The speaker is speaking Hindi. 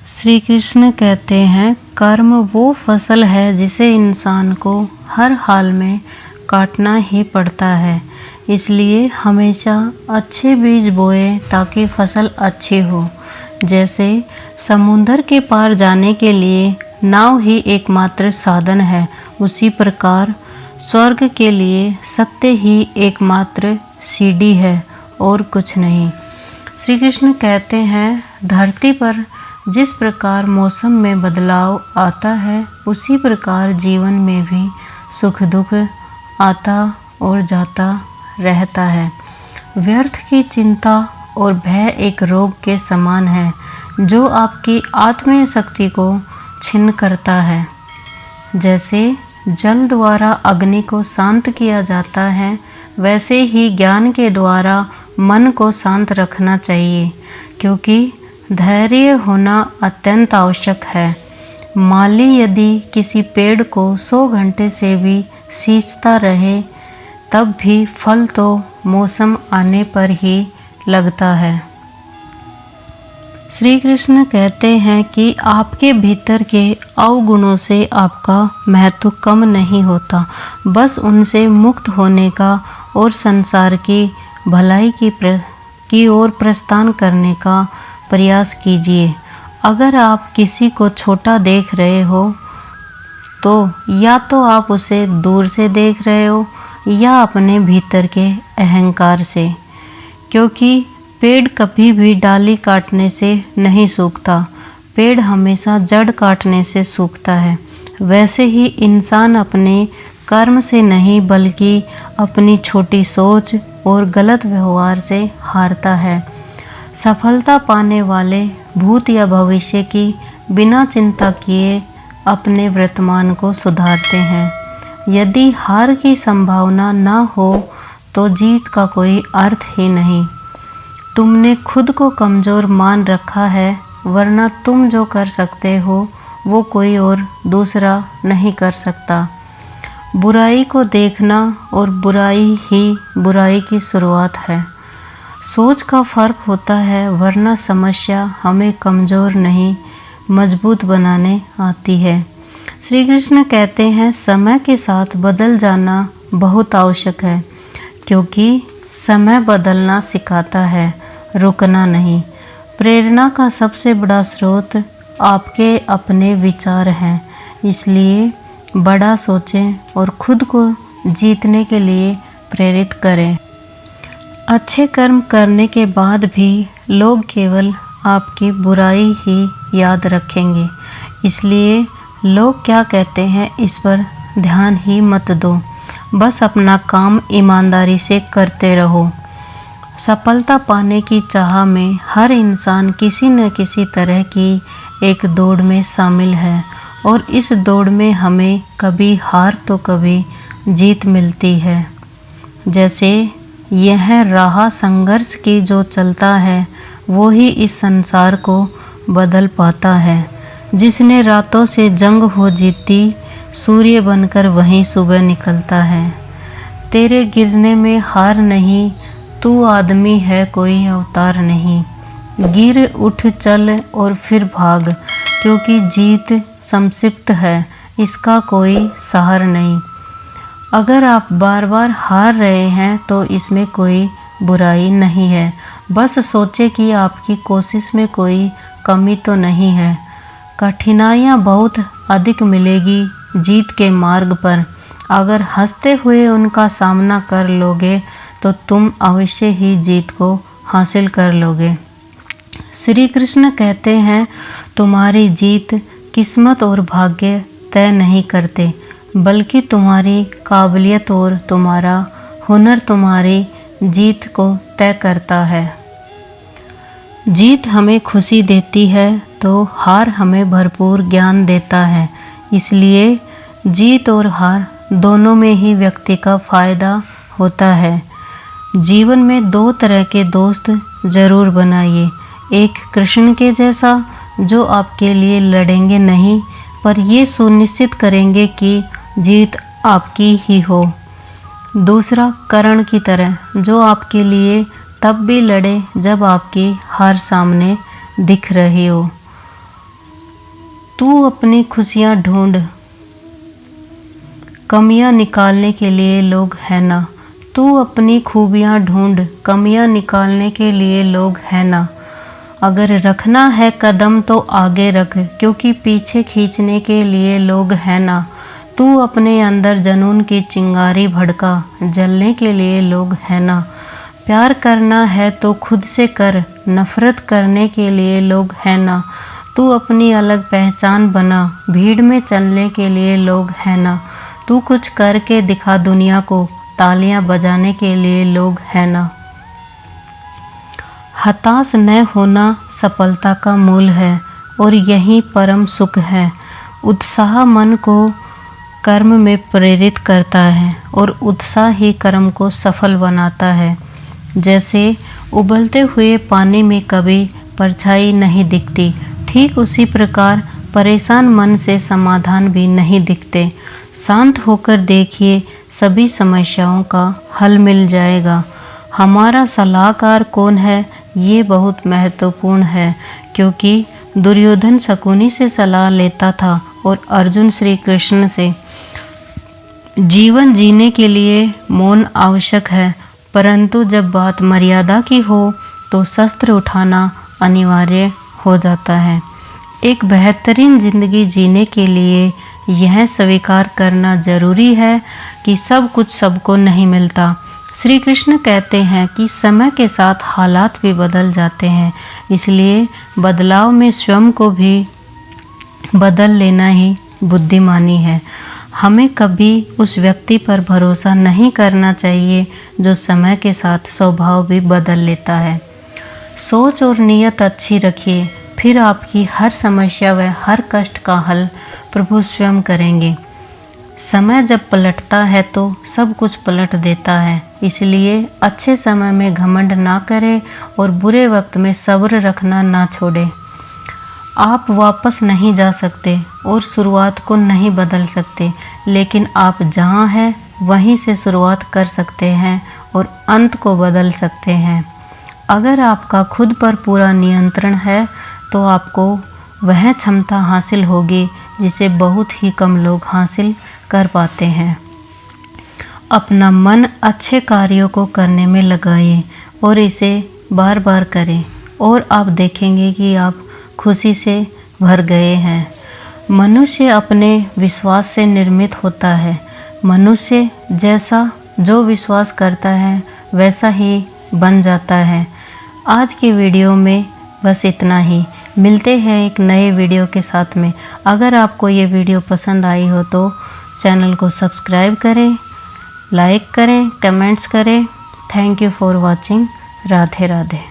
श्री कृष्ण कहते हैं, कर्म वो फसल है जिसे इंसान को हर हाल में काटना ही पड़ता है। इसलिए हमेशा अच्छे बीज बोए ताकि फसल अच्छी हो। जैसे समुंदर के पार जाने के लिए नाव ही एकमात्र साधन है, उसी प्रकार स्वर्ग के लिए सत्य ही एकमात्र सीढ़ी है और कुछ नहीं। श्री कृष्ण कहते हैं, धरती पर जिस प्रकार मौसम में बदलाव आता है, उसी प्रकार जीवन में भी सुख दुख आता और जाता रहता है। व्यर्थ की चिंता और भय एक रोग के समान है जो आपकी आत्मीय शक्ति को छिन्न करता है। जैसे जल द्वारा अग्नि को शांत किया जाता है, वैसे ही ज्ञान के द्वारा मन को शांत रखना चाहिए, क्योंकि धैर्य होना अत्यंत आवश्यक है। माली यदि किसी पेड़ को 100 घंटे से भी सींचता रहे, तब भी फल तो मौसम आने पर ही लगता है। श्री कृष्ण कहते हैं कि आपके भीतर के अवगुणों से आपका महत्व कम नहीं होता, बस उनसे मुक्त होने का और संसार की भलाई की ओर प्रस्थान करने का प्रयास कीजिए। अगर आप किसी को छोटा देख रहे हो तो या तो आप उसे दूर से देख रहे हो या अपने भीतर के अहंकार से, क्योंकि पेड़ कभी भी डाली काटने से नहीं सूखता, पेड़ हमेशा जड़ काटने से सूखता है। वैसे ही इंसान अपने कर्म से नहीं बल्कि अपनी छोटी सोच और गलत व्यवहार से हारता है। सफलता पाने वाले भूत या भविष्य की बिना चिंता किए अपने वर्तमान को सुधारते हैं। यदि हार की संभावना न हो तो जीत का कोई अर्थ ही नहीं। तुमने खुद को कमज़ोर मान रखा है, वरना तुम जो कर सकते हो वो कोई और दूसरा नहीं कर सकता। बुराई को देखना और बुराई ही बुराई की शुरुआत है। सोच का फर्क होता है, वरना समस्या हमें कमज़ोर नहीं मजबूत बनाने आती है। श्री कृष्ण कहते हैं, समय के साथ बदल जाना बहुत आवश्यक है, क्योंकि समय बदलना सिखाता है, रुकना नहीं। प्रेरणा का सबसे बड़ा स्रोत आपके अपने विचार हैं, इसलिए बड़ा सोचें और खुद को जीतने के लिए प्रेरित करें। अच्छे कर्म करने के बाद भी लोग केवल आपकी बुराई ही याद रखेंगे, इसलिए लोग क्या कहते हैं इस पर ध्यान ही मत दो। बस अपना काम ईमानदारी से करते रहो। सफलता पाने की चाह में हर इंसान किसी न किसी तरह की एक दौड़ में शामिल है, और इस दौड़ में हमें कभी हार तो कभी जीत मिलती है। जैसे यह राह संघर्ष की जो चलता है, वो ही इस संसार को बदल पाता है। जिसने रातों से जंग हो जीती, सूर्य बनकर वहीं सुबह निकलता है। तेरे गिरने में हार नहीं, तू आदमी है कोई अवतार नहीं। गिर उठ चल और फिर भाग, क्योंकि जीत संक्षिप्त है, इसका कोई सहार नहीं। अगर आप बार बार हार रहे हैं तो इसमें कोई बुराई नहीं है। बस सोचें कि आपकी कोशिश में कोई कमी तो नहीं है। कठिनाइयाँ बहुत अधिक मिलेगी जीत के मार्ग पर। अगर हंसते हुए उनका सामना कर लोगे तो तुम अवश्य ही जीत को हासिल कर लोगे। श्री कृष्ण कहते हैं, तुम्हारी जीत किस्मत और भाग्य तय नहीं करते, बल्कि तुम्हारी काबिलियत और तुम्हारा हुनर तुम्हारी जीत को तय करता है। जीत हमें खुशी देती है तो हार हमें भरपूर ज्ञान देता है। इसलिए जीत और हार दोनों में ही व्यक्ति का फायदा होता है। जीवन में 2 तरह के दोस्त जरूर बनाइए। एक कृष्ण के जैसा जो आपके लिए लड़ेंगे नहीं, पर ये सुनिश्चित करेंगे कि जीत आपकी ही हो। दूसरा कर्ण की तरह, जो आपके लिए तब भी लड़े जब आपकी हार सामने दिख रही हो। तू अपनी खुशियाँ ढूंढ, कमियाँ निकालने के लिए लोग हैं ना। तू अपनी खूबियाँ ढूंढ, कमियाँ निकालने के लिए लोग हैं ना। अगर रखना है कदम तो आगे रख, क्योंकि पीछे खींचने के लिए लोग हैं ना। तू अपने अंदर जुनून की चिंगारी भड़का, जलने के लिए लोग हैं ना। प्यार करना है तो खुद से कर, नफरत करने के लिए लोग हैं ना। तू अपनी अलग पहचान बना, भीड़ में चलने के लिए लोग हैं ना। तू कुछ करके दिखा दुनिया को, तालियां बजाने के लिए लोग हैं ना। हताश न होना सफलता का मूल है और यही परम सुख है। उत्साह मन को कर्म में प्रेरित करता है और उत्साह ही कर्म को सफल बनाता है। जैसे उबलते हुए पानी में कभी परछाई नहीं दिखती, ठीक उसी प्रकार परेशान मन से समाधान भी नहीं दिखते। शांत होकर देखिए, सभी समस्याओं का हल मिल जाएगा। हमारा सलाहकार कौन है, ये बहुत महत्वपूर्ण है, क्योंकि दुर्योधन शकुनी से सलाह लेता था और अर्जुन श्री कृष्ण से। जीवन जीने के लिए मौन आवश्यक है, परंतु जब बात मर्यादा की हो तो शस्त्र उठाना अनिवार्य हो जाता है। एक बेहतरीन जिंदगी जीने के लिए यह स्वीकार करना जरूरी है कि सब कुछ सबको नहीं मिलता। श्री कृष्ण कहते हैं कि समय के साथ हालात भी बदल जाते हैं, इसलिए बदलाव में स्वयं को भी बदल लेना ही बुद्धिमानी है। हमें कभी उस व्यक्ति पर भरोसा नहीं करना चाहिए जो समय के साथ स्वभाव भी बदल लेता है। सोच और नीयत अच्छी रखिए, फिर आपकी हर समस्या व हर कष्ट का हल प्रभु स्वयं करेंगे। समय जब पलटता है तो सब कुछ पलट देता है, इसलिए अच्छे समय में घमंड ना करें और बुरे वक्त में सब्र रखना ना छोड़ें। आप वापस नहीं जा सकते और शुरुआत को नहीं बदल सकते, लेकिन आप जहाँ हैं वहीं से शुरुआत कर सकते हैं और अंत को बदल सकते हैं। अगर आपका खुद पर पूरा नियंत्रण है तो आपको वह क्षमता हासिल होगी जिसे बहुत ही कम लोग हासिल कर पाते हैं। अपना मन अच्छे कार्यों को करने में लगाइए और इसे बार बार करें और आप देखेंगे कि आप खुशी से भर गए हैं। मनुष्य अपने विश्वास से निर्मित होता है। मनुष्य जैसा जो विश्वास करता है वैसा ही बन जाता है। आज की वीडियो में बस इतना ही। मिलते हैं एक नए वीडियो के साथ में। अगर आपको ये वीडियो पसंद आई हो तो चैनल को सब्सक्राइब करें, लाइक करें, कमेंट्स करें। Thank you for watching. Radhe Radhe.